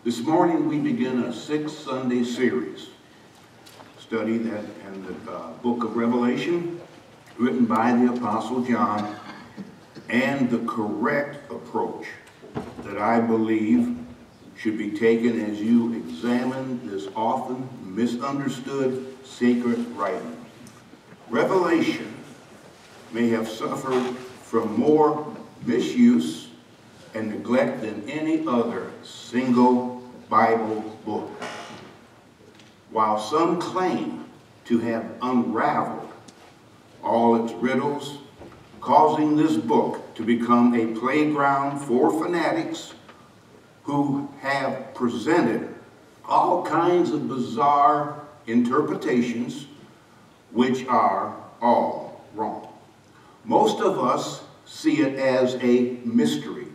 This morning we begin a 6-Sunday series, study that in the book of Revelation, written by the Apostle John, and the correct approach that I believe should be taken as you examine this often misunderstood sacred writing. Revelation may have suffered from more misuse and neglect than any other single Bible book. While some claim to have unraveled all its riddles, causing this book to become a playground for fanatics who have presented all kinds of bizarre interpretations which are all wrong. Most of us see it as a mystery.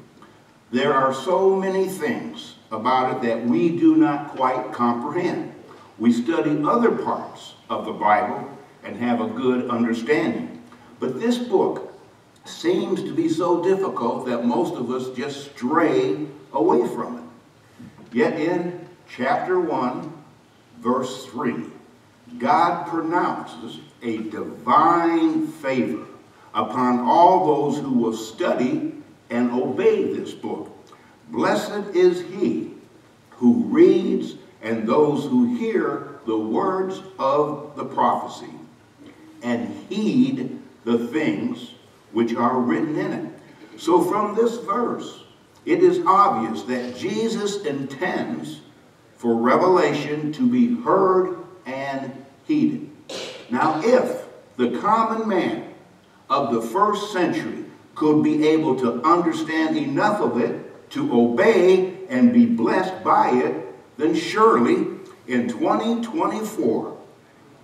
There are so many things about it that we do not quite comprehend. We study other parts of the Bible and have a good understanding. But this book seems to be so difficult that most of us just stray away from it. Yet in chapter 1, verse 3, God pronounces a divine favor upon all those who will study and obey this book. Blessed is he who reads and those who hear the words of the prophecy and heed the things which are written in it. So from this verse, it is obvious that Jesus intends for revelation to be heard and heeded. Now, if the common man of the first century could be able to understand enough of it to obey and be blessed by it, then surely in 2024,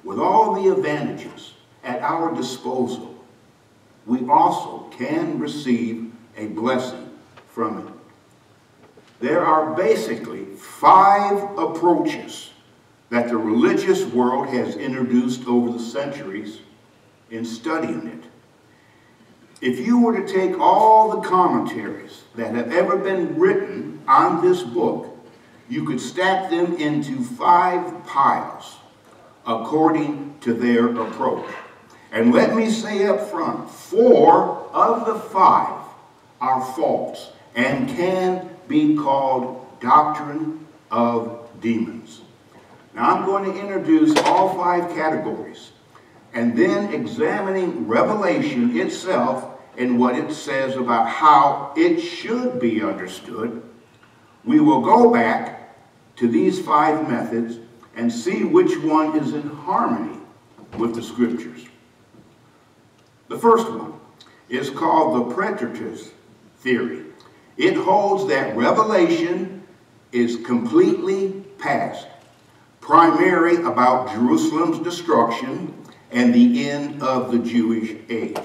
with all the advantages at our disposal, we also can receive a blessing from it. There are basically 5 approaches that the religious world has introduced over the centuries in studying it. If you were to take all the commentaries that have ever been written on this book, you could stack them into 5 piles according to their approach. And let me say up front, 4 of the 5 are false and can be called doctrine of demons. Now I'm going to introduce all 5 categories, and then examining Revelation itself and what it says about how it should be understood, we will go back to these 5 methods and see which one is in harmony with the scriptures. The first one is called the preterist theory. It holds that Revelation is completely past, primarily about Jerusalem's destruction and the end of the Jewish age.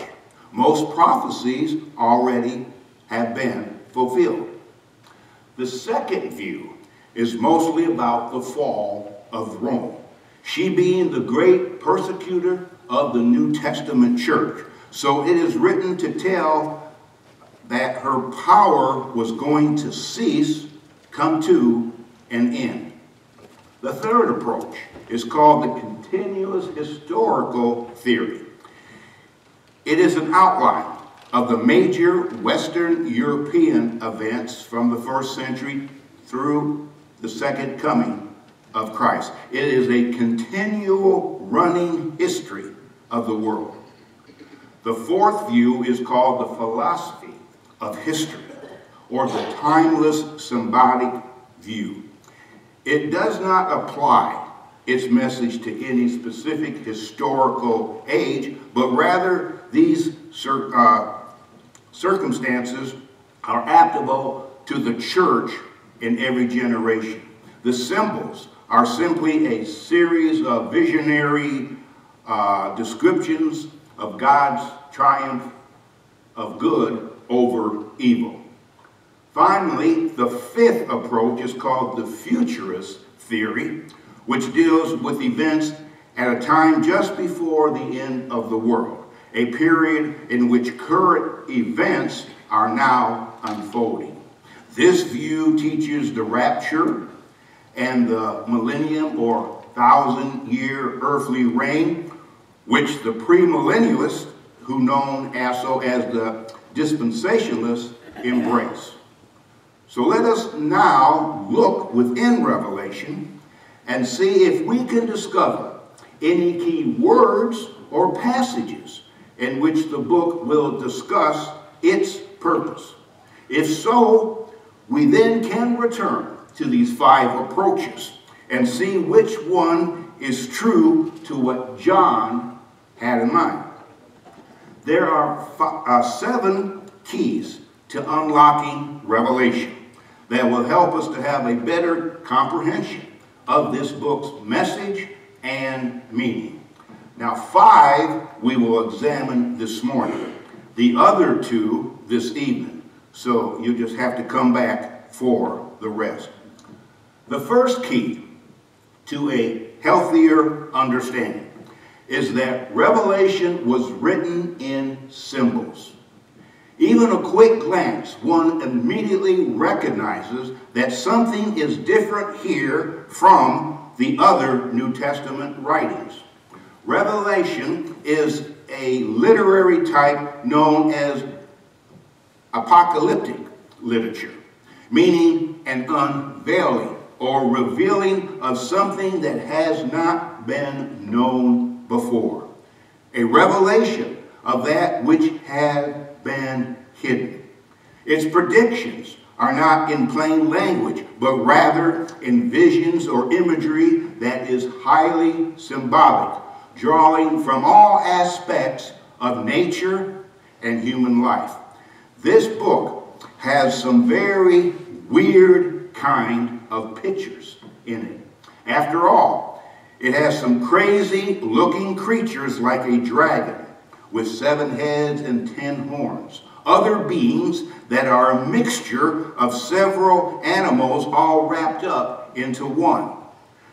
Most prophecies already have been fulfilled. The second view is mostly about the fall of Rome, she being the great persecutor of the New Testament church. So it is written to tell that her power was going to cease, come to an end. The third approach is called the continuous historical theory. It is an outline of the major Western European events from the 1st century through the second coming of Christ. It is a continual running history of the world. The fourth view is called the philosophy of history, or the timeless symbolic view. It does not apply its message to any specific historical age, but rather these circumstances are applicable to the church in every generation. The symbols are simply a series of visionary descriptions of God's triumph of good over evil. Finally, the 5th approach is called the futurist theory, which deals with events at a time just before the end of the world, a period in which current events are now unfolding. This view teaches the rapture and the millennium or 1,000-year earthly reign, which the premillennialists, who known also as the dispensationalists, embrace. So let us now look within Revelation and see if we can discover any key words or passages in which the book will discuss its purpose. If so, we then can return to these 5 approaches and see which one is true to what John had in mind. There are 7 keys to unlocking Revelation that will help us to have a better comprehension of this book's message and meaning. Now 5 we will examine this morning, the other 2 this evening, so you just have to come back for the rest. The first key to a healthier understanding is that Revelation was written in symbols. Even a quick glance, one immediately recognizes that something is different here from the other New Testament writings. Revelation is a literary type known as apocalyptic literature, meaning an unveiling or revealing of something that has not been known before. A revelation of that which had been hidden. Its predictions are not in plain language, but rather in visions or imagery that is highly symbolic, drawing from all aspects of nature and human life. This book has some very weird kind of pictures in it. After all, it has some crazy looking creatures like a dragon with 7 heads and 10 horns. Other beings that are a mixture of several animals all wrapped up into one.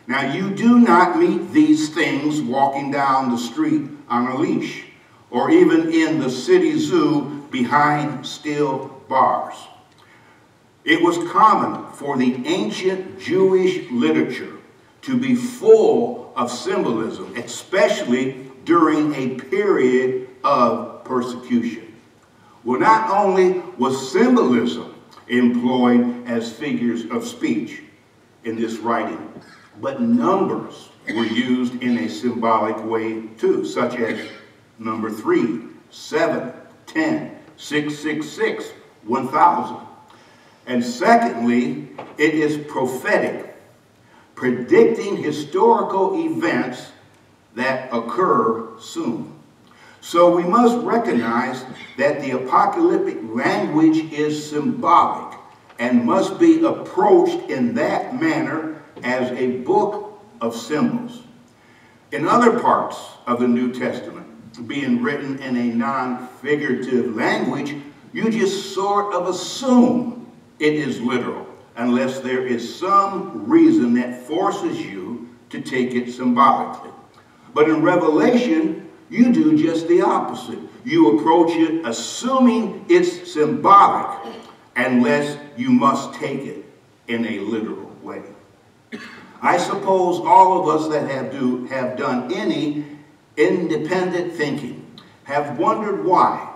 Now you do not meet these things walking down the street on a leash, or even in the city zoo behind steel bars. It was common for the ancient Jewish literature to be full of symbolism, especially during a period of persecution. Well, not only was symbolism employed as figures of speech in this writing, but numbers were used in a symbolic way too, such as number 3, 7, 10, 666, 1000. And secondly, it is prophetic, predicting historical events that occur soon. So we must recognize that the apocalyptic language is symbolic and must be approached in that manner as a book of symbols. In other parts of the New Testament, being written in a non-figurative language, you just sort of assume it is literal, unless there is some reason that forces you to take it symbolically. But in Revelation, you do just the opposite. You approach it assuming it's symbolic, unless you must take it in a literal way. I suppose all of us that have done any independent thinking have wondered why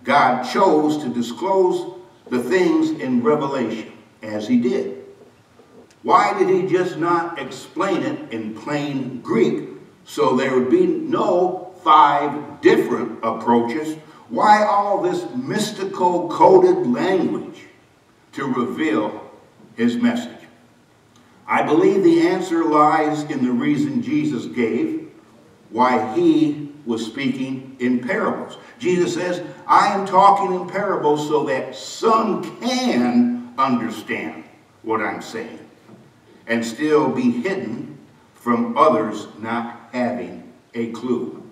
God chose to disclose the things in Revelation as he did. Why did he just not explain it in plain Greek so there would be no 5 different approaches? Why all this mystical coded language to reveal his message? I believe the answer lies in the reason Jesus gave why he was speaking in parables. Jesus says, I am talking in parables so that some can understand what I'm saying and still be hidden from others not having a clue.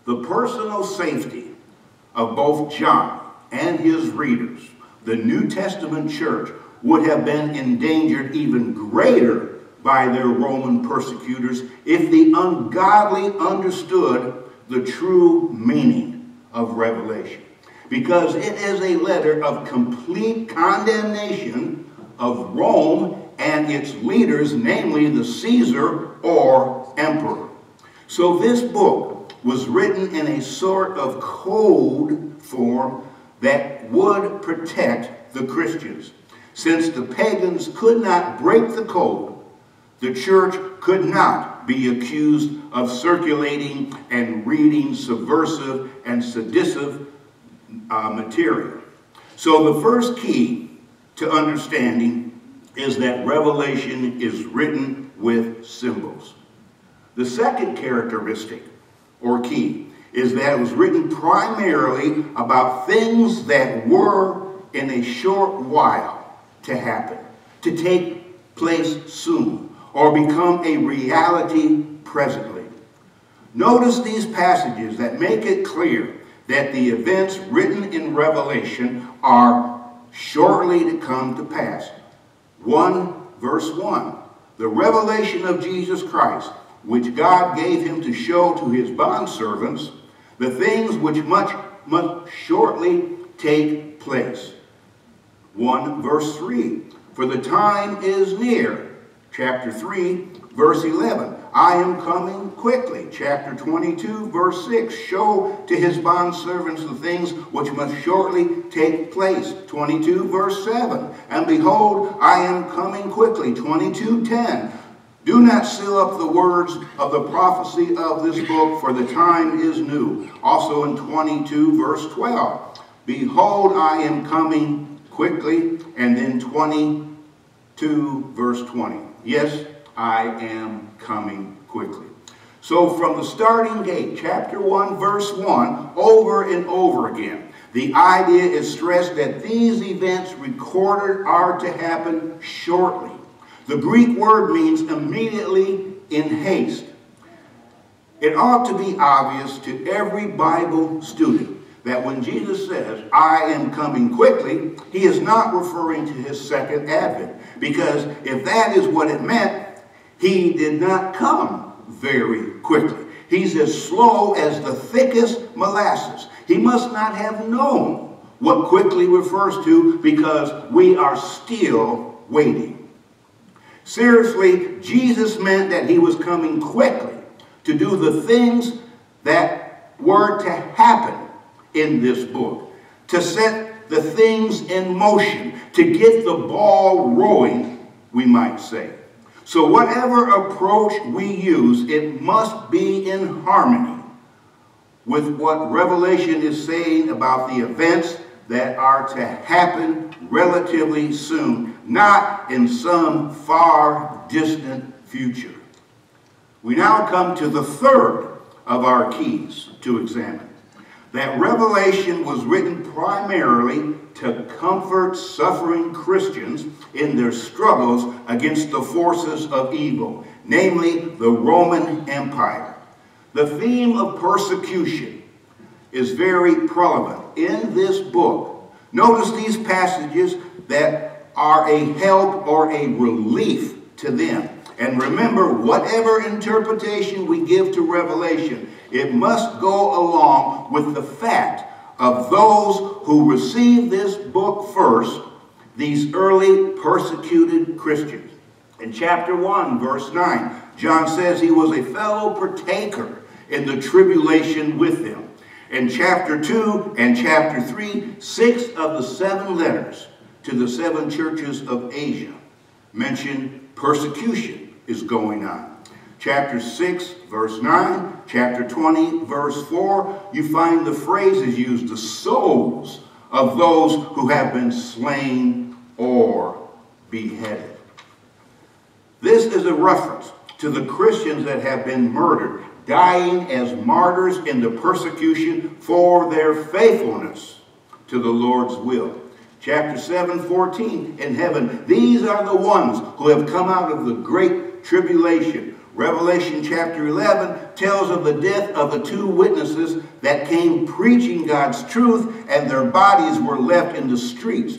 The personal safety of both John and his readers, the New Testament church, would have been endangered even greater by their Roman persecutors if the ungodly understood the true meaning of Revelation. because it is a letter of complete condemnation of Rome and its leaders, namely the Caesar or emperor. So this book was written in a sort of code form that would protect the Christians. Since the pagans could not break the code, the church could not be accused of circulating and reading subversive and seditious material. So the first key to understanding is that Revelation is written with symbols. The second characteristic or key is that it was written primarily about things that were in a short while to happen, to take place soon, or become a reality presently. Notice these passages that make it clear that the events written in Revelation are shortly to come to pass. 1 verse 1, the revelation of Jesus Christ, which God gave him to show to his bondservants the things which must shortly take place. 1 verse 3, for the time is near. Chapter 3, verse 11, I am coming quickly. Chapter 22, verse 6, show to his bondservants the things which must shortly take place. 22, verse 7, and behold, I am coming quickly. 22:10, do not seal up the words of the prophecy of this book, for the time is new. Also in 22, verse 12, behold, I am coming quickly. And then 22, verse 20. Yes, I am coming quickly. So from the starting gate, chapter 1, verse 1, over and over again, the idea is stressed that these events recorded are to happen shortly. The Greek word means immediately, in haste. It ought to be obvious to every Bible student that when Jesus says, I am coming quickly, he is not referring to his second advent. Because if that is what it meant, he did not come very quickly. He's as slow as the thickest molasses. He must not have known what quickly refers to, because we are still waiting. Seriously, Jesus meant that he was coming quickly to do the things that were to happen in this book, to set the things in motion, to get the ball rolling, we might say. So whatever approach we use, it must be in harmony with what Revelation is saying about the events that are to happen relatively soon, not in some far distant future. We now come to the third of our keys to examine. That Revelation was written primarily to comfort suffering Christians in their struggles against the forces of evil, namely the Roman Empire. The theme of persecution is very prevalent in this book. Notice these passages that are a help or a relief to them. And remember, whatever interpretation we give to Revelation, it must go along with the fact of those who received this book first, these early persecuted Christians. In chapter 1, verse 9, John says he was a fellow partaker in the tribulation with them. In chapter 2 and chapter 3, 6 of the 7 letters to the 7 churches of Asia mention persecution is going on. Chapter 6, verse 9, chapter 20, verse 4, you find the phrases used, the souls of those who have been slain or beheaded. This is a reference to the Christians that have been murdered, dying as martyrs in the persecution for their faithfulness to the Lord's will. Chapter 7:14, in heaven, these are the ones who have come out of the great tribulation. Revelation chapter 11 tells of the death of the 2 witnesses that came preaching God's truth, and their bodies were left in the streets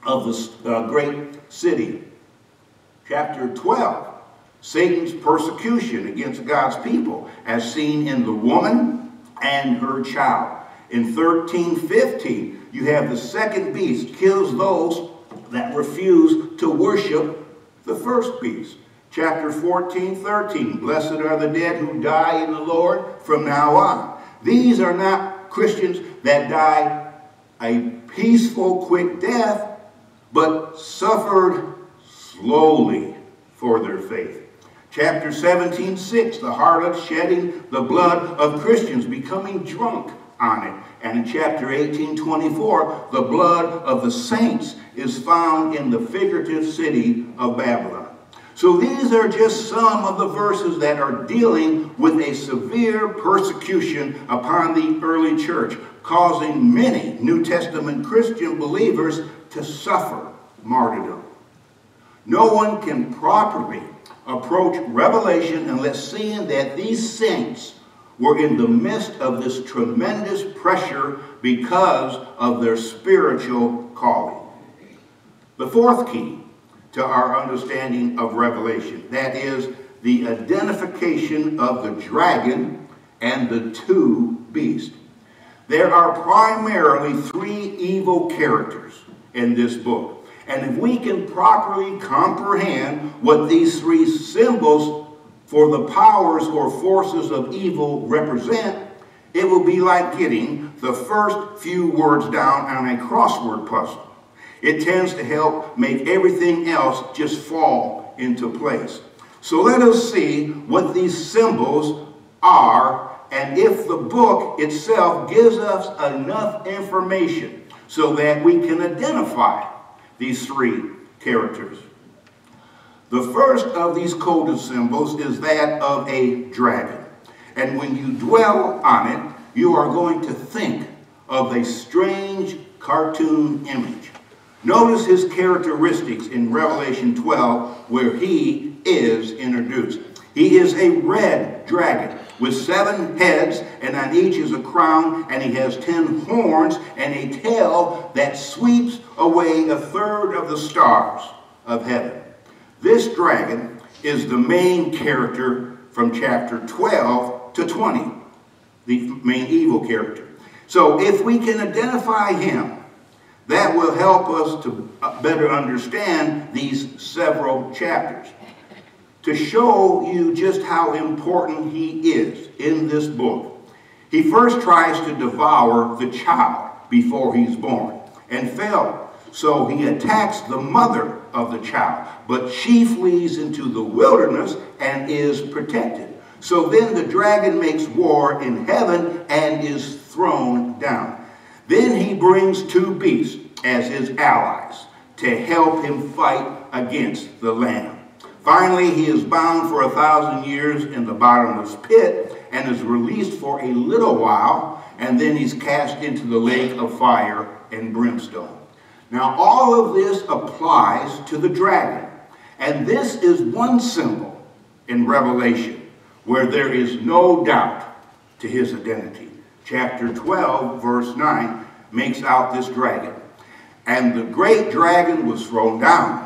of the great city. Chapter 12, Satan's persecution against God's people, as seen in the woman and her child. In 13:15, you have the second beast kills those that refuse to worship the first beast. Chapter 14:13, blessed are the dead who die in the Lord from now on. These are not Christians that die a peaceful, quick death, but suffered slowly for their faith. Chapter 17:6, the harlot shedding the blood of Christians, becoming drunk on it. And in chapter 18:24, the blood of the saints is found in the figurative city of Babylon. So these are just some of the verses that are dealing with a severe persecution upon the early church, causing many New Testament Christian believers to suffer martyrdom. No one can properly approach Revelation unless seeing that these saints were in the midst of this tremendous pressure because of their spiritual calling. The fourth key to our understanding of Revelation, that is the identification of the dragon and the two beasts. There are primarily three evil characters in this book. And if we can properly comprehend what these three symbols for the powers or forces of evil represent, it will be like getting the first few words down on a crossword puzzle. It tends to help make everything else just fall into place. So let us see what these symbols are, and if the book itself gives us enough information so that we can identify these three characters. The first of these coded symbols is that of a dragon. And when you dwell on it, you are going to think of a strange cartoon image. Notice his characteristics in Revelation 12, where he is introduced. He is a red dragon with 7 heads, and on each is a crown, and he has 10 horns and a tail that sweeps away 1/3 of the stars of heaven. This dragon is the main character from chapter 12 to 20, the main evil character. So if we can identify him, that will help us to better understand these several chapters. To show you just how important he is in this book, he first tries to devour the child before he's born and failed. So he attacks the mother of the child, but she flees into the wilderness and is protected. So then the dragon makes war in heaven and is thrown down. Then he brings 2 beasts as his allies to help him fight against the Lamb. Finally, he is bound for 1,000 years in the bottomless pit and is released for a little while, and then he's cast into the lake of fire and brimstone. Now, all of this applies to the dragon, and this is one symbol in Revelation where there is no doubt to his identity. Chapter 12, verse 9, makes out this dragon. And the great dragon was thrown down,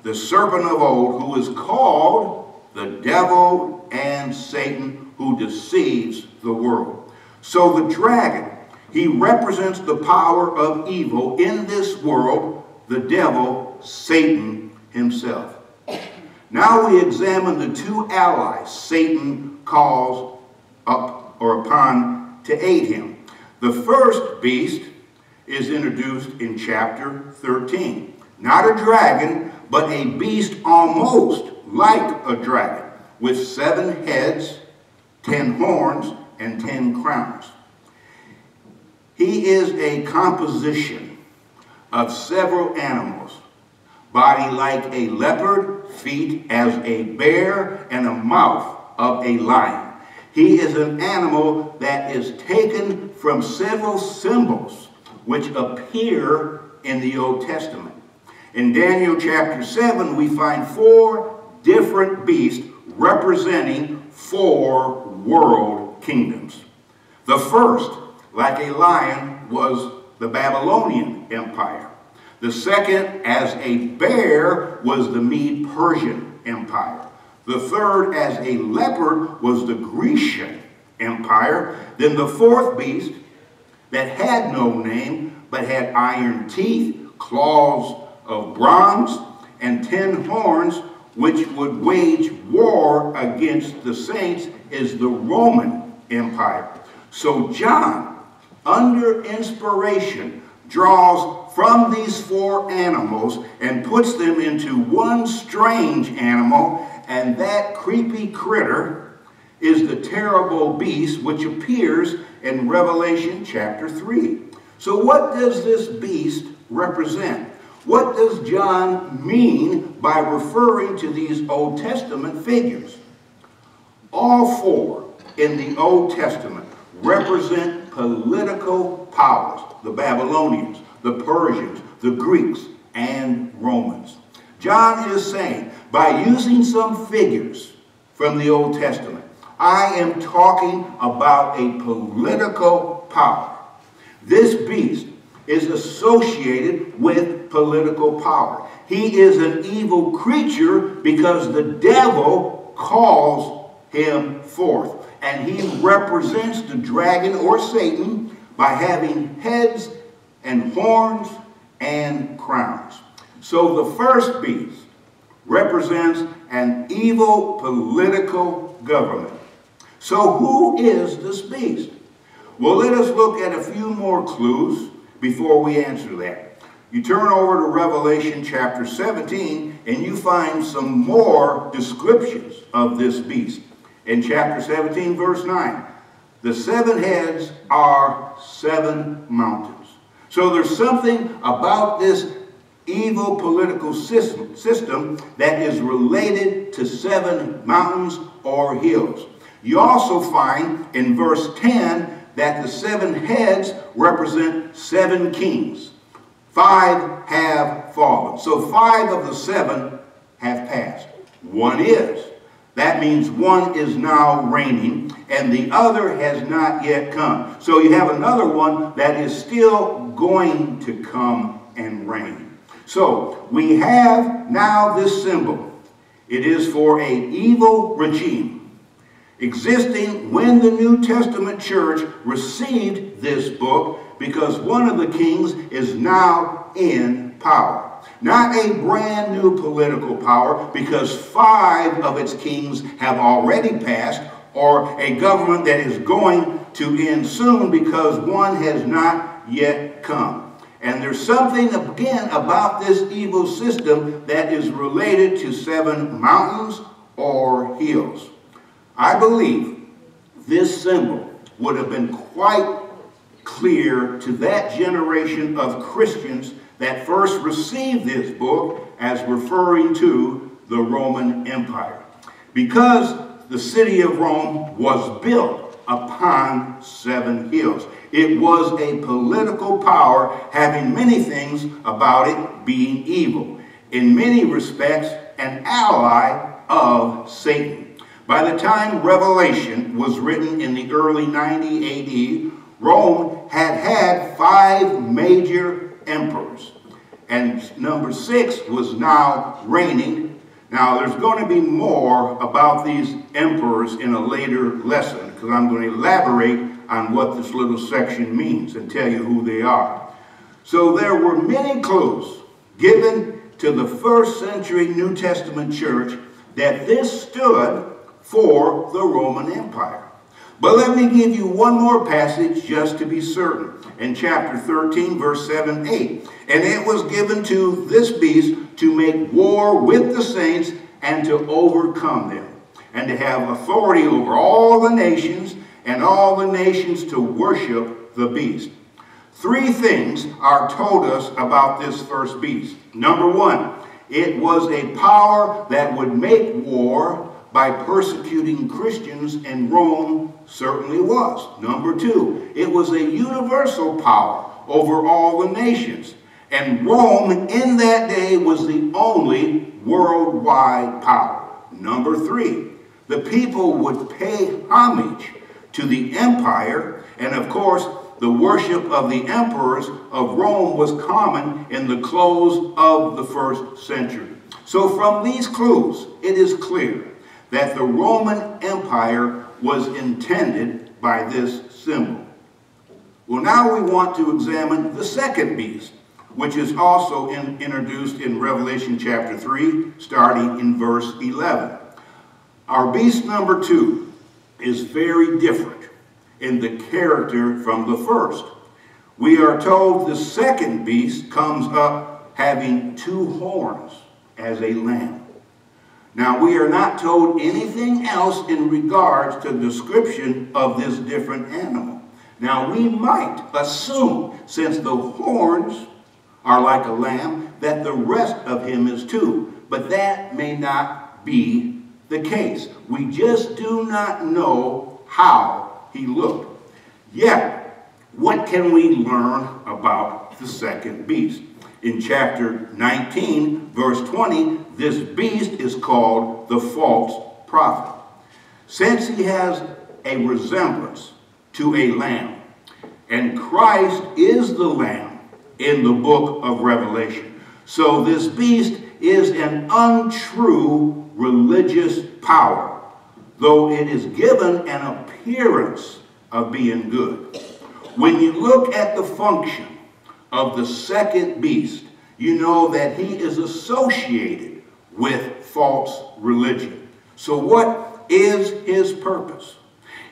the serpent of old, who is called the devil and Satan, who deceives the world. So the dragon, he represents the power of evil in this world, the devil, Satan himself. Now we examine the 2 allies Satan calls up or upon to aid him. The first beast is introduced in chapter 13. Not a dragon, but a beast almost like a dragon, with 7 heads, 10 horns, and 10 crowns. He is a composition of several animals, body like a leopard, feet as a bear, and a mouth of a lion. He is an animal that is taken from several symbols which appear in the Old Testament. In Daniel chapter 7, we find 4 different beasts representing 4 world kingdoms. The first, like a lion, was the Babylonian Empire. The second, as a bear, was the Mede-Persian Empire. The third, as a leopard, was the Grecian Empire. Then the fourth beast, that had no name, but had iron teeth, claws of bronze, and 10 horns, which would wage war against the saints, is the Roman Empire. So John, under inspiration, draws from these 4 animals and puts them into one strange animal, and that creepy critter is the terrible beast which appears in Revelation chapter 3. So what does this beast represent? What does John mean by referring to these Old Testament figures? All 4 in the Old Testament represent political powers: the Babylonians, the Persians, the Greeks, and Romans. John is saying, by using some figures from the Old Testament, I am talking about a political power. This beast is associated with political power. He is an evil creature because the devil calls him forth. And he represents the dragon or Satan by having heads and horns and crowns. So the first beast represents an evil political government. So who is this beast? Well, let us look at a few more clues before we answer that. You turn over to Revelation chapter 17 and you find some more descriptions of this beast. In chapter 17, verse 9, the 7 heads are 7 mountains. So there's something about this evil political system that is related to 7 mountains or hills. You also find in verse 10 that the 7 heads represent 7 kings. 5 have fallen. So 5 of the 7 have passed. 1 is. That means 1 is now reigning, and the other has not yet come. So you have another one that is still going to come and reign. So we have now this symbol. It is for an evil regime existing when the New Testament church received this book, because one of the kings is now in power. Not a brand new political power, because 5 of its kings have already passed, or a government that is going to end soon because 1 has not yet come. And there's something, again, about this evil system that is related to 7 mountains or hills. I believe this symbol would have been quite clear to that generation of Christians that first received this book as referring to the Roman Empire, because the city of Rome was built upon 7 hills. It was a political power having many things about it being evil. In many respects, an ally of Satan. By the time Revelation was written in the early 90 AD, Rome had 5 major emperors. And number 6 was now reigning. Now, there's going to be more about these emperors in a later lesson, because I'm going to elaborate on what this little section means and tell you who they are. So there were many clues given to the first century New Testament church that this stood for the Roman Empire. But let me give you one more passage just to be certain. In chapter 13, verse 7, 8. And it was given to this beast to make war with the saints and to overcome them, and to have authority over all the nations, and all the nations to worship the beast. 3 things are told us about this first beast. Number 1, it was a power that would make war by persecuting Christians, and Rome certainly was. Number 2, it was a universal power over all the nations. And Rome in that day was the only worldwide power. Number 3, the people would pay homage to the empire, and of course, the worship of the emperors of Rome was common in the close of the 1st century. So from these clues, it is clear that the Roman Empire was intended by this symbol. Well, now we want to examine the second beast, which is also introduced in Revelation chapter 3, starting in verse 11. Our beast number 2 is very different in the character from the first. We are told the second beast comes up having 2 horns as a lamb. Now, we are not told anything else in regards to the description of this different animal. Now, we might assume, since the horns are like a lamb, that the rest of him is too. But that may not be the case. We just do not know how he looked. Yet, what can we learn about the second beast? In chapter 19, verse 20, this beast is called the false prophet. Since he has a resemblance to a lamb, and Christ is the lamb in the book of Revelation, so this beast is an untrue religious power, though it is given an appearance of being good. When you look at the function of the second beast, you know that he is associated with false religion. So what is his purpose?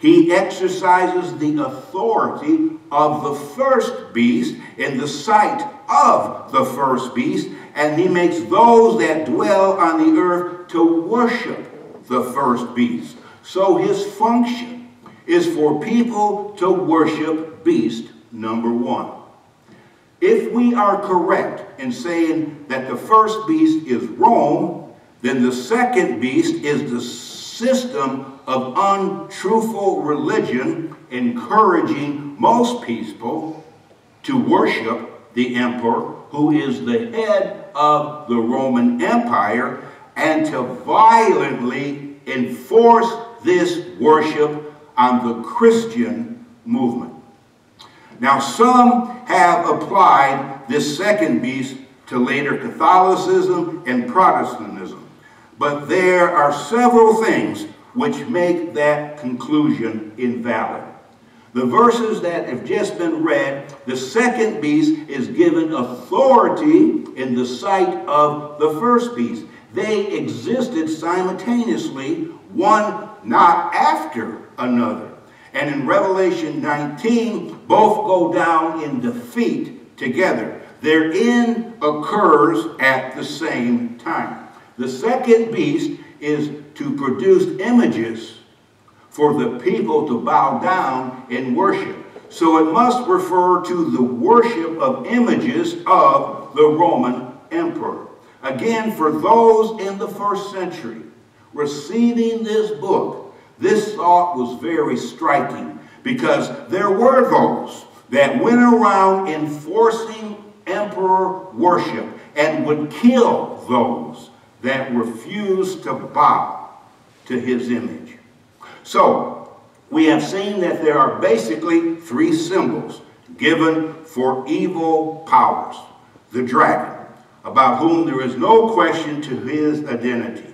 He exercises the authority of the first beast in the sight of the first beast, and he makes those that dwell on the earth to worship the first beast. So his function is for people to worship beast number 1. If we are correct in saying that the first beast is Rome, then the second beast is the system of untruthful religion encouraging most people to worship the emperor, who is the head of the Roman Empire, and to violently enforce this worship on the Christian movement. Now, some have applied this second beast to later Catholicism and Protestantism, but there are several things which make that conclusion invalid. The verses that have just been read, the second beast is given authority in the sight of the first beast. They existed simultaneously, one not after another. And in Revelation 19, both go down in defeat together. Their end occurs at the same time. The second beast is to produce images for the people to bow down in worship. So it must refer to the worship of images of the Roman emperor. Again, for those in the first century receiving this book, this thought was very striking, because there were those that went around enforcing emperor worship and would kill those that refused to bow to his image. So, we have seen that there are basically 3 symbols given for evil powers. The dragon, about whom there is no question to his identity,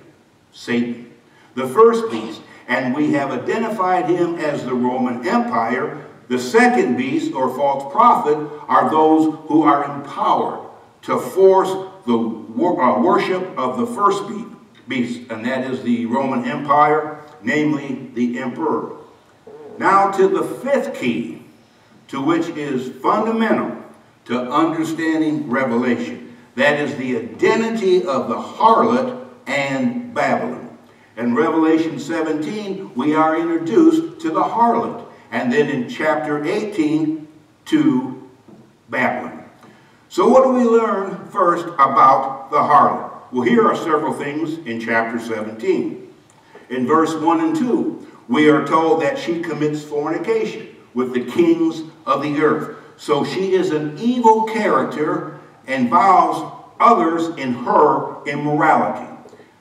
Satan. The first beast, and we have identified him as the Roman Empire. The second beast, or false prophet, are those who are empowered to force the worship of the first beast, and that is the Roman Empire, namely the emperor. Now to the 5th key, to which is fundamental to understanding Revelation. That is the identity of the harlot and Babylon. In Revelation 17, we are introduced to the harlot, and then in chapter 18 to Babylon. So what do we learn first about the harlot? Well, here are several things in chapter 17. In verse 1 and 2, we are told that she commits fornication with the kings of the earth. So she is an evil character and involves others in her immorality.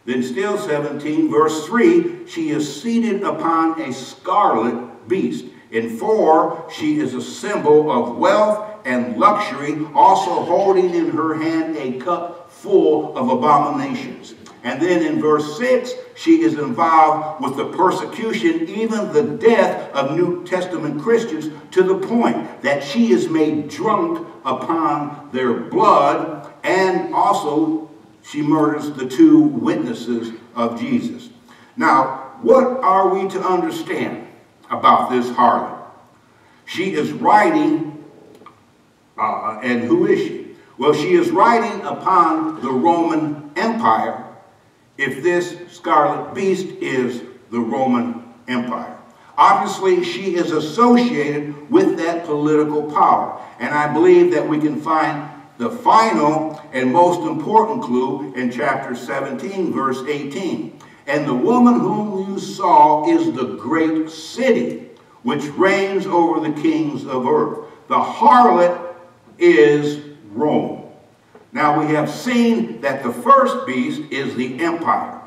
Then still 17, verse 3, she is seated upon a scarlet beast. In 4, she is a symbol of wealth and luxury, also holding in her hand a cup full of abominations. And then in verse 6, she is involved with the persecution, even the death of New Testament Christians, to the point that she is made drunk upon their blood, and also she murders the two witnesses of Jesus. Now, what are we to understand about this harlot? She is riding, and who is she? Well, she is riding upon the Roman Empire, if this scarlet beast is the Roman Empire. Obviously, she is associated with that political power. And I believe that we can find the final and most important clue in chapter 17, verse 18. And the woman whom you saw is the great city, which reigns over the kings of earth. The harlot is Rome. Now we have seen that the first beast is the empire.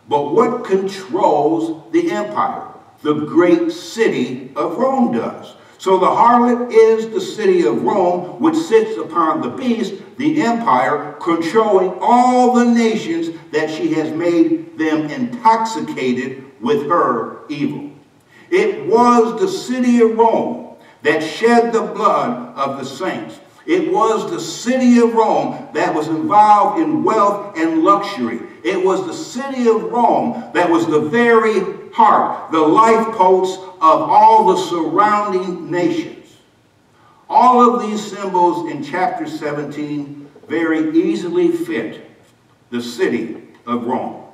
But what controls the empire? The great city of Rome does. So the harlot is the city of Rome, which sits upon the beast, the empire, controlling all the nations that she has made them intoxicated with her evil. It was the city of Rome that shed the blood of the saints. It was the city of Rome that was involved in wealth and luxury. It was the city of Rome that was the very heart, the life pulse of all the surrounding nations. All of these symbols in chapter 17 very easily fit the city of Rome.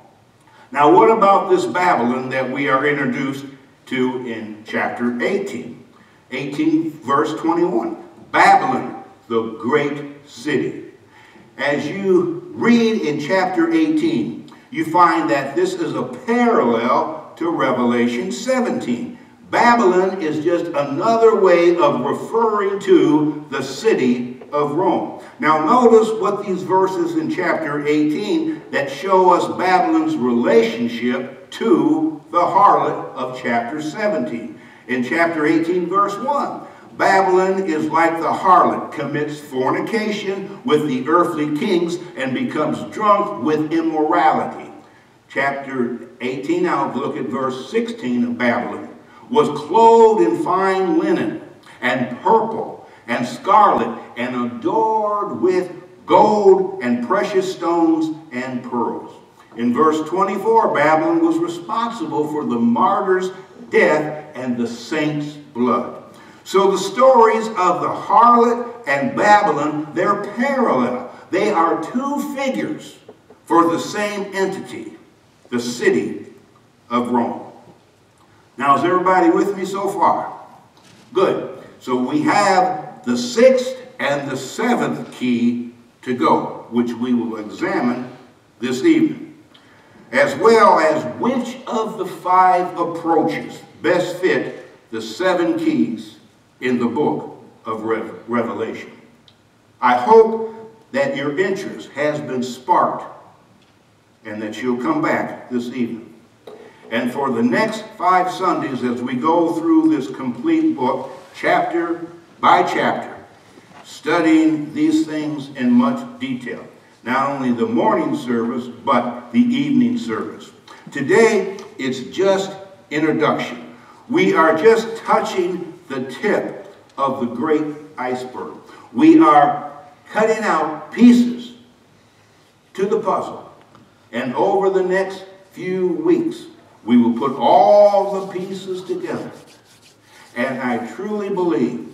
Now, what about this Babylon that we are introduced to in chapter 18? 18 verse 21. Babylon, the great city. As you read in chapter 18, you find that this is a parallel to Revelation 17. Babylon is just another way of referring to the city of Rome. Now notice what these verses in chapter 18 that show us Babylon's relationship to the harlot of chapter 17. In chapter 18 verse 1, Babylon is like the harlot, commits fornication with the earthly kings and becomes drunk with immorality. Chapter 18, now look at verse 16 of Babylon, was clothed in fine linen and purple and scarlet and adored with gold and precious stones and pearls. In verse 24, Babylon was responsible for the martyr's death and the saints' blood. So the stories of the harlot and Babylon, they're parallel. They are two figures for the same entity, the city of Rome. Now, is everybody with me so far? Good. So we have the sixth and the seventh key to go, which we will examine this evening, as well as which of the 5 approaches best fit the 7 keys in the book of Revelation. I hope that your interest has been sparked and that you'll come back this evening. And for the next 5 Sundays, as we go through this complete book, chapter by chapter, studying these things in much detail. Not only the morning service, but the evening service. Today, it's just introduction. We are just touching the tip of the great iceberg. We are cutting out pieces to the puzzle. And over the next few weeks, we will put all the pieces together. And I truly believe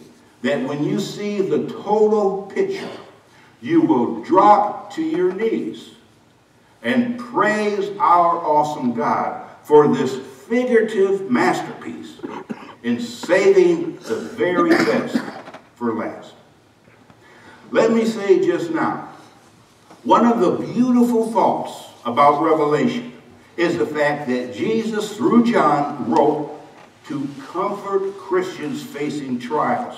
that when you see the total picture, you will drop to your knees and praise our awesome God for this figurative masterpiece in saving the very best for last. Let me say just now, one of the beautiful thoughts about Revelation is the fact that Jesus, through John, wrote to comfort Christians facing trials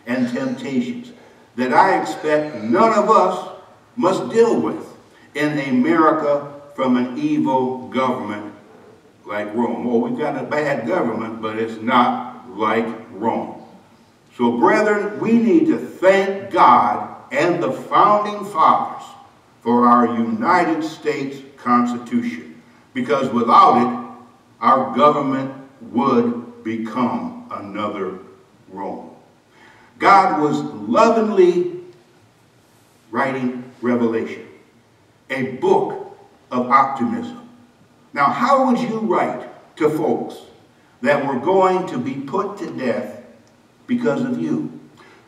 and temptations that I expect none of us must deal with in America from an evil government like Rome. Well, we've got a bad government, but it's not like Rome. So, brethren, we need to thank God and the founding fathers for our United States Constitution, because without it, our government would become another Rome. God was lovingly writing Revelation, a book of optimism. Now, how would you write to folks that were going to be put to death because of you?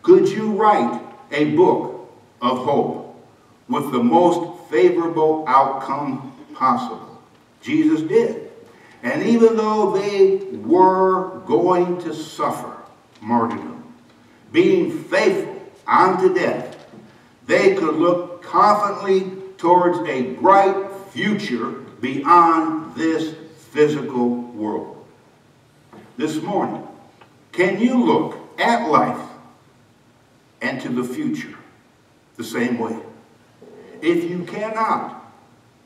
Could you write a book of hope with the most favorable outcome possible? Jesus did. And even though they were going to suffer martyrdom, being faithful unto death, they could look confidently towards a bright future beyond this physical world. This morning, can you look at life and to the future the same way? If you cannot,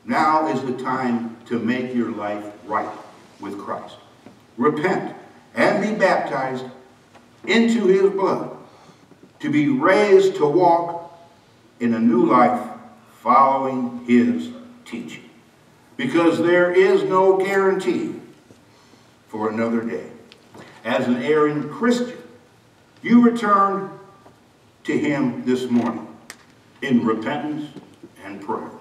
now is the time to make your life right with Christ. Repent and be baptized into his blood to be raised to walk in a new life following his teaching. Because there is no guarantee for another day. As an erring Christian, you return to him this morning in repentance and prayer.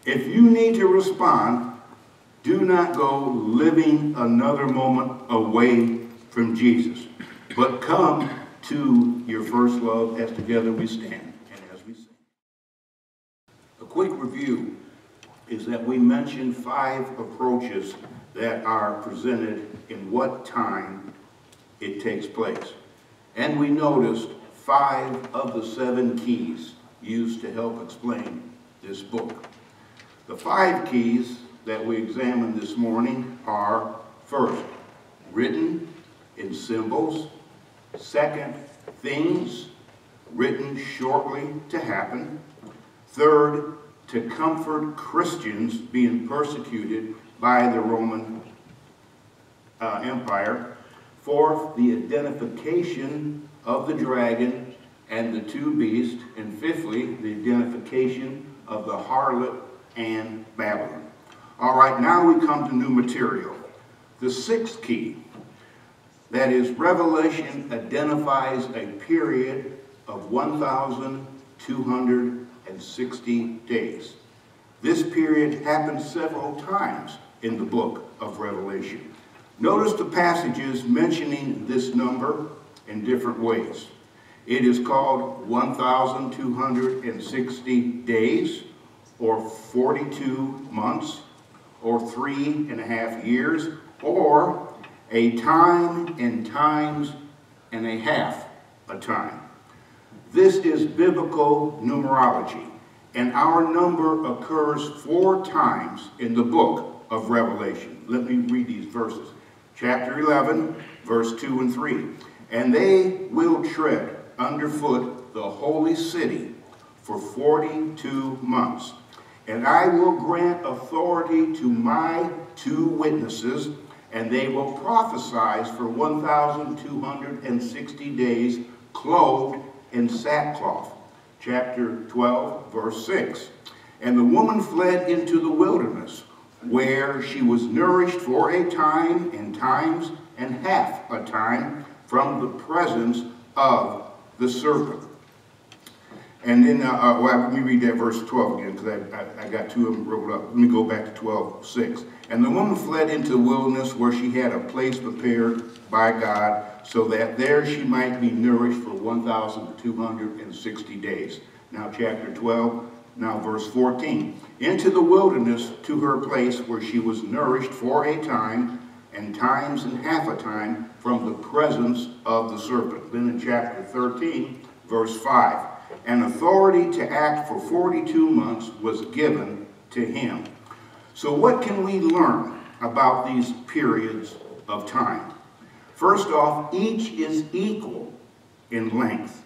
If you need to respond, do not go living another moment away from Jesus, but come to your first love as together we stand and as we sing. A quick review is that we mentioned 5 approaches that are presented in what time it takes place. And we noticed 5 of the 7 keys used to help explain this book. The 5 keys that we examined this morning are: first, written in symbols; second, things written shortly to happen; third, to comfort Christians being persecuted by the Roman Empire; fourth, the identification of the dragon and the 2 beasts; and fifthly, the identification of the harlot and Babylon. All right, now we come to new material. The 6th key, that is, Revelation identifies a period of 1,260 days. This period happens several times in the book of Revelation. Notice the passages mentioning this number in different ways. It is called 1,260 days, or 42 months, or 3.5 years, or a time and times and a half a time. This is biblical numerology, and our number occurs 4 times in the book of Revelation. Let me read these verses. Chapter 11, verse 2 and 3. And they will tread underfoot the holy city for 42 months. And I will grant authority to my 2 witnesses, and they will prophesy for 1,260 days, clothed in sackcloth. Chapter 12, verse 6. And the woman fled into the wilderness, where she was nourished for a time and times and half a time from the presence of the serpent. And then, let me read that verse 12 again, because I got 2 of them wrote up. Let me go back to 12:6. And the woman fled into the wilderness, where she had a place prepared by God, so that there she might be nourished for 1,260 days. Now chapter 12, now verse 14. Into the wilderness, to her place where she was nourished for a time, and times and half a time, from the presence of the serpent. Then in chapter 13, verse 5. And authority to act for 42 months was given to him. So what can we learn about these periods of time? First off, each is equal in length.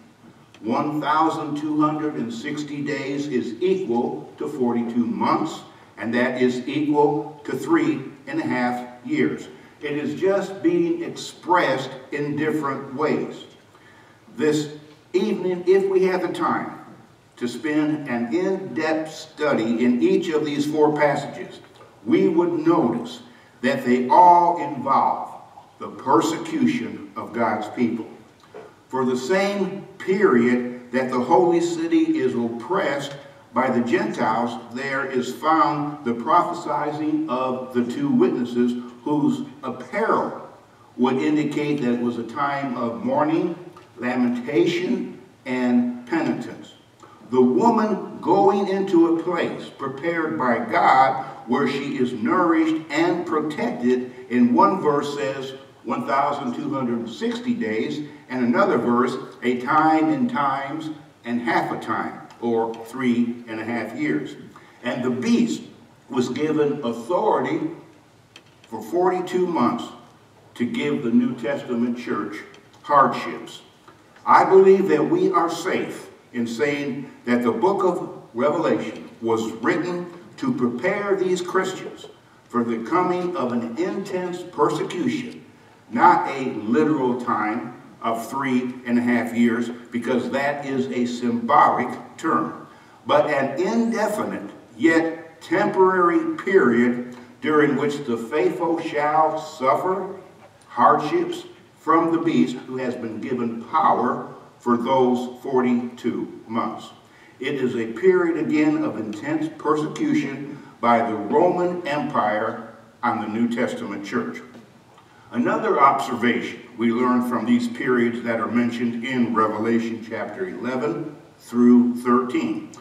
1,260 days is equal to 42 months, and that is equal to 3.5 years. It is just being expressed in different ways. This evening, if we have the time, to spend an in-depth study in each of these four passages, we would notice that they all involve the persecution of God's people. For the same period that the holy city is oppressed by the Gentiles, there is found the prophesying of the two witnesses whose apparel would indicate that it was a time of mourning, lamentation, and penitence. The woman going into a place prepared by God where she is nourished and protected, in one verse says 1,260 days, and another verse, a time and times and half a time, or 3.5 years. And the beast was given authority for 42 months to give the New Testament church hardships. I believe that we are safe in saying that the book of Revelation was written to prepare these Christians for the coming of an intense persecution, not a literal time of 3.5 years, because that is a symbolic term, but an indefinite yet temporary period during which the faithful shall suffer hardships from the beast who has been given power for those 42 months. It is a period again of intense persecution by the Roman Empire on the New Testament church. Another observation we learn from these periods that are mentioned in Revelation chapter 11 through 13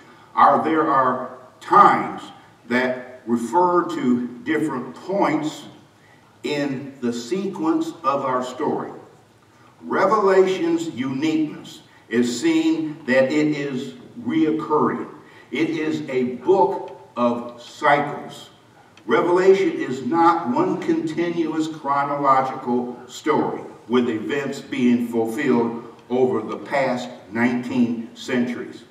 there are times that refer to different points in the sequence of our story. Revelation's uniqueness is seen that it is reoccurring. It is a book of cycles. Revelation is not one continuous chronological story with events being fulfilled over the past 19 centuries.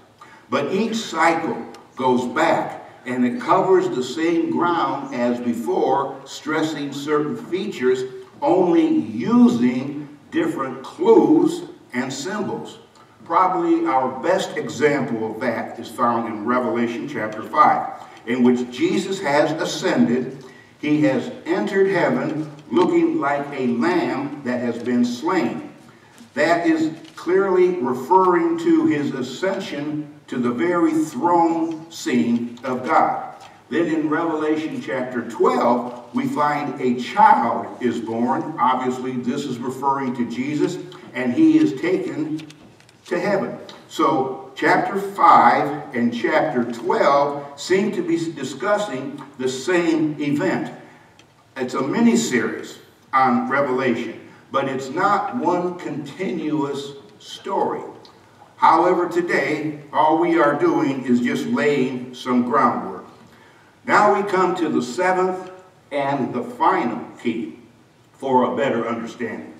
But each cycle goes back and it covers the same ground as before, stressing certain features, only using different clues and symbols. Probably our best example of that is found in Revelation chapter 5, in which Jesus has ascended. He has entered heaven looking like a lamb that has been slain. That is clearly referring to his ascension to the very throne scene of God. Then in Revelation chapter 12, we find a child is born. Obviously, this is referring to Jesus, and he is taken to heaven. So chapter 5 and chapter 12 seem to be discussing the same event. It's a mini-series on Revelation, but it's not one continuous story. However, today, all we are doing is just laying some groundwork. Now we come to the seventh and the final key for a better understanding.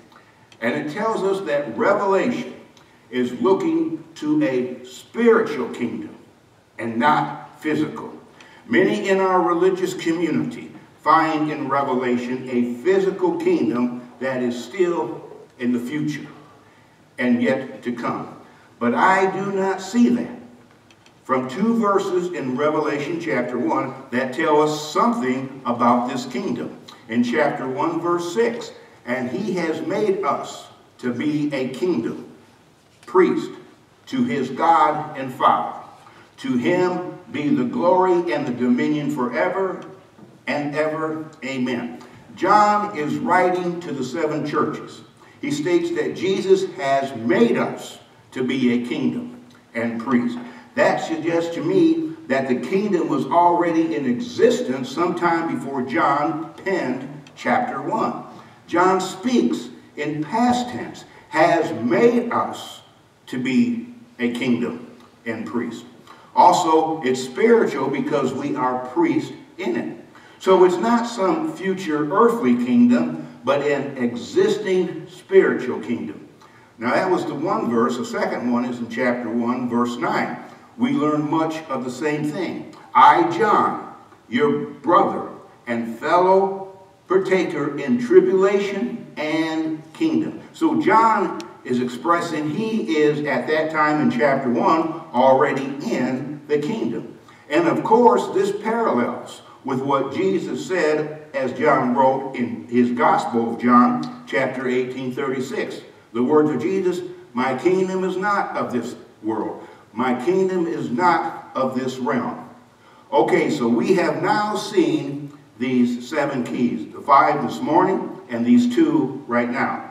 And it tells us that Revelation is looking to a spiritual kingdom and not physical. Many in our religious community find in Revelation a physical kingdom that is still in the future and yet to come. But I do not see that. From two verses in Revelation chapter 1 that tell us something about this kingdom. In chapter 1 verse 6, and he has made us to be a kingdom, priest, to his God and Father. To him be the glory and the dominion forever and ever. Amen. John is writing to the seven churches. He states that Jesus has made us to be a kingdom and priest. That suggests to me that the kingdom was already in existence sometime before John penned chapter 1. John speaks in past tense, has made us to be a kingdom and priest. Also, it's spiritual because we are priests in it. So it's not some future earthly kingdom, but an existing spiritual kingdom. Now that was the one verse. The second one is in chapter 1, verse 9. We learn much of the same thing. I, John, your brother and fellow partaker in tribulation and kingdom. So John is expressing he is, at that time in chapter 1, already in the kingdom. And of course, this parallels with what Jesus said, as John wrote in his Gospel of John, chapter 18:36. The words of Jesus, "My kingdom is not of this world. My kingdom is not of this realm." Okay, so we have now seen these 7 keys, the 5 this morning and these 2 right now.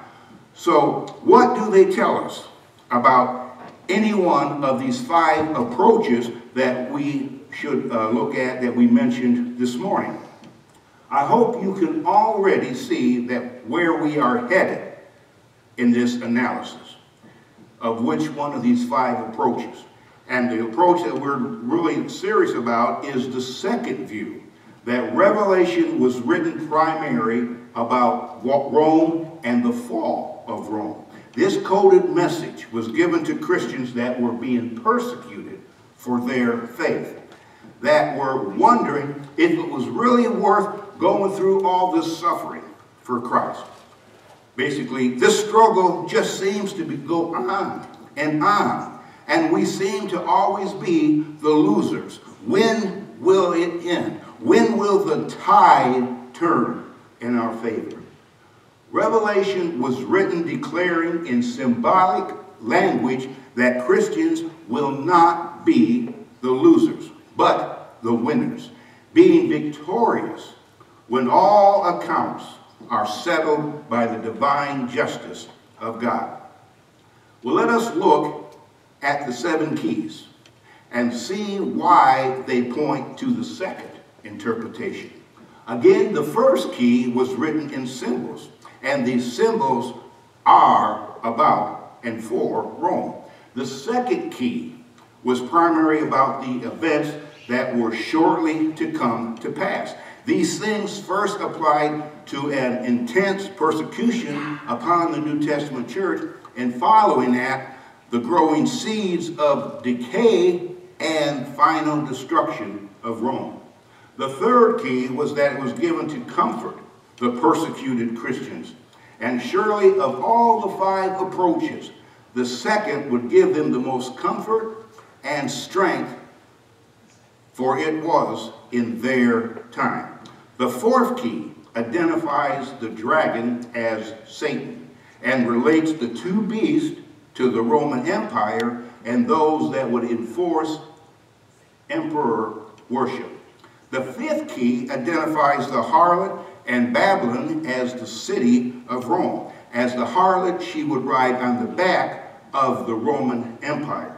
So what do they tell us about any one of these 5 approaches that we should look at, that we mentioned this morning? I hope you can already see that where we are headed in this analysis of which one of these 5 approaches. And the approach that we're really serious about is the second view, that Revelation was written primarily about Rome and the fall of Rome. This coded message was given to Christians that were being persecuted for their faith, that were wondering if it was really worth going through all this suffering for Christ. Basically, this struggle just seems to go on and on, and we seem to always be the losers. When will it end? When will the tide turn in our favor? Revelation was written declaring in symbolic language that Christians will not be the losers, but the winners, being victorious when all accounts are settled by the divine justice of God. Well, let us look at the 7 keys and see why they point to the second interpretation. Again, the first key was written in symbols, and these symbols are about and for Rome. The second key was primarily about the events that were shortly to come to pass. These things first applied to an intense persecution upon the New Testament church, and following that, the growing seeds of decay and final destruction of Rome. The third key was that it was given to comfort the persecuted Christians. And surely of all the 5 approaches, the second would give them the most comfort and strength, for it was in their time. The fourth key identifies the dragon as Satan and relates the 2 beasts to the Roman Empire and those that would enforce emperor worship. The 5th key identifies the harlot and Babylon as the city of Rome. As the harlot, she would ride on the back of the Roman Empire.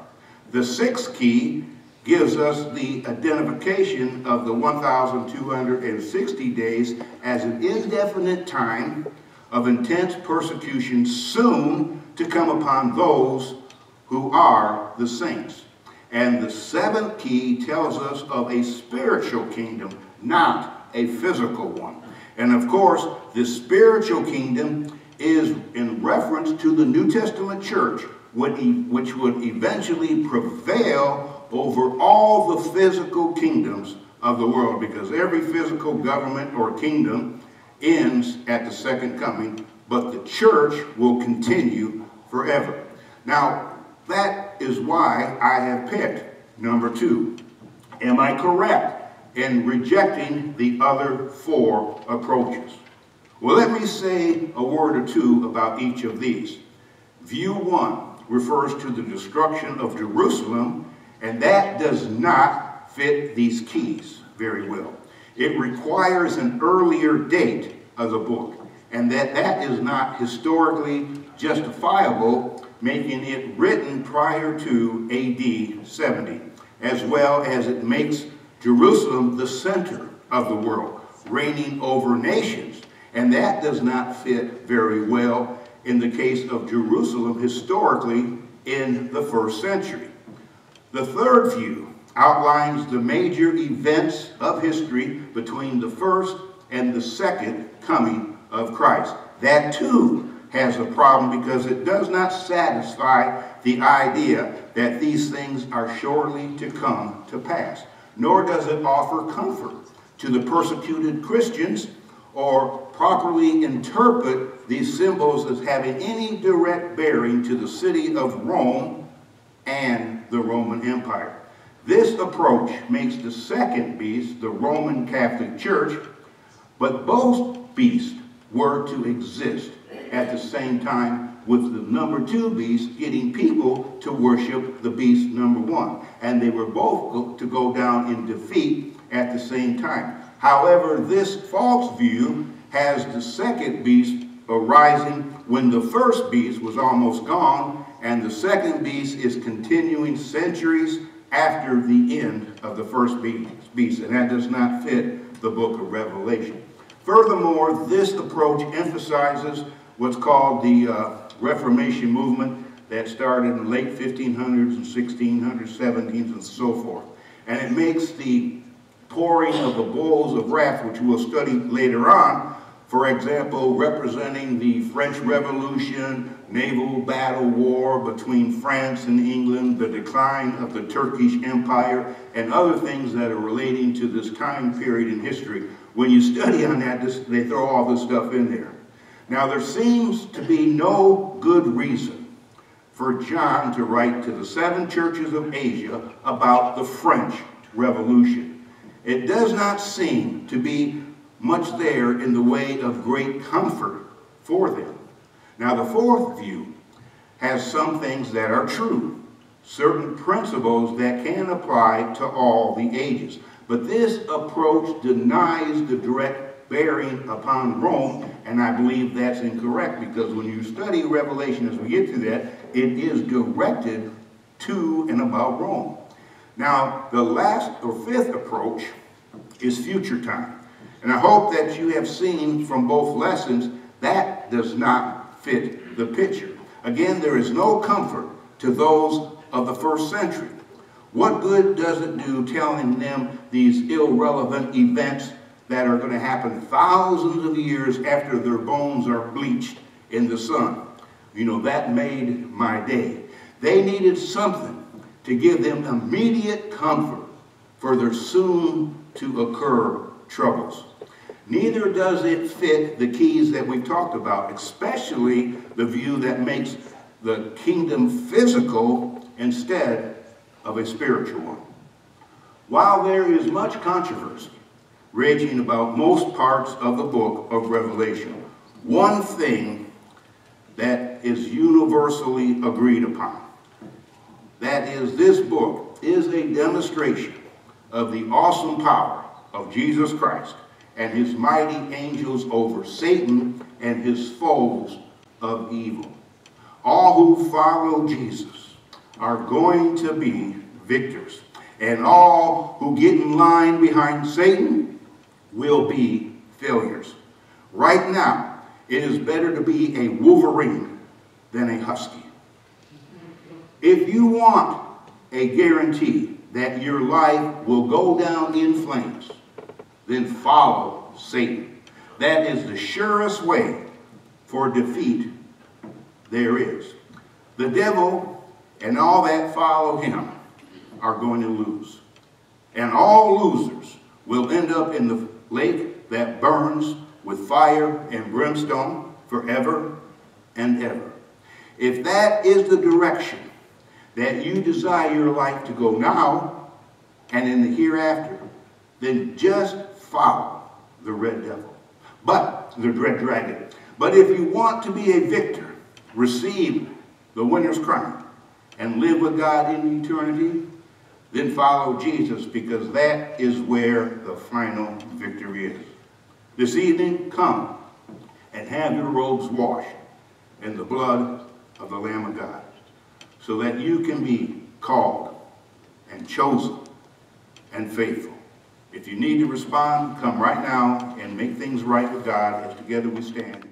The 6th key gives us the identification of the 1,260 days as an indefinite time of intense persecution soon to come upon those who are the saints. And the 7th key tells us of a spiritual kingdom, not a physical one. And of course, the spiritual kingdom is in reference to the New Testament church, which would eventually prevail over all the physical kingdoms of the world, because every physical government or kingdom ends at the second coming, but the church will continue forever. Now, that is why I have picked number 2. Am I correct in rejecting the other 4 approaches? Well, let me say a word or 2 about each of these. View 1 refers to the destruction of Jerusalem, and that does not fit these keys very well. It requires an earlier date of the book, and that is not historically justifiable, making it written prior to AD 70, as well as it makes Jerusalem the center of the world, reigning over nations, and that does not fit very well in the case of Jerusalem historically in the 1st century. The third view outlines the major events of history between the first and the second coming of Christ. That too has a problem because it does not satisfy the idea that these things are shortly to come to pass, nor does it offer comfort to the persecuted Christians or properly interpret these symbols as having any direct bearing to the city of Rome and the Roman Empire. This approach makes the second beast the Roman Catholic Church, but both beasts were to exist at the same time, with the number 2 beast getting people to worship the beast number 1. And they were both to go down in defeat at the same time. However, this false view has the second beast arising when the first beast was almost gone, and the second beast is continuing centuries after the end of the first beast, and that does not fit the book of Revelation. Furthermore, this approach emphasizes what's called the Reformation movement that started in the late 1500s and 1600s, 1700s, and so forth. And it makes the pouring of the bowls of wrath, which we'll study later on, for example, representing the French Revolution, naval battle war between France and England, the decline of the Turkish Empire, and other things that are relating to this time period in history. When you study on that, they throw all this stuff in there. Now, there seems to be no good reason for John to write to the 7 churches of Asia about the French Revolution. It does not seem to be much there in the way of great comfort for them. Now, the fourth view has some things that are true, certain principles that can apply to all the ages. But this approach denies the direct bearing upon Rome, and I believe that's incorrect, because when you study Revelation, as we get to that, it is directed to and about Rome. Now, the last or fifth approach is future time. And I hope that you have seen from both lessons that does not fit the picture. Again, there is no comfort to those of the first century. What good does it do telling them these irrelevant events that are going to happen thousands of years after their bones are bleached in the sun? You know, that made my day. They needed something to give them immediate comfort for their soon-to-occur troubles. Neither does it fit the keys that we've talked about, especially the view that makes the kingdom physical instead of a spiritual one. While there is much controversy raging about most parts of the book of Revelation, one thing that is universally agreed upon, that is, this book is a demonstration of the awesome power of Jesus Christ and his mighty angels over Satan and his foes of evil. All who follow Jesus are going to be victors, and all who get in line behind Satan will be failures. Right now, it is better to be a Wolverine than a Husky. If you want a guarantee that your life will go down in flames, then follow Satan. That is the surest way for defeat there is. The devil and all that follow him are going to lose. And all losers will end up in the lake that burns with fire and brimstone forever and ever. If that is the direction that you desire your life to go now and in the hereafter, then just follow the red devil, the red dragon. But if you want to be a victor, receive the winner's crown, and live with God in eternity, then follow Jesus, because that is where the final victory is. This evening, come and have your robes washed in the blood of the Lamb of God, so that you can be called and chosen and faithful. If you need to respond, come right now and make things right with God as together we stand.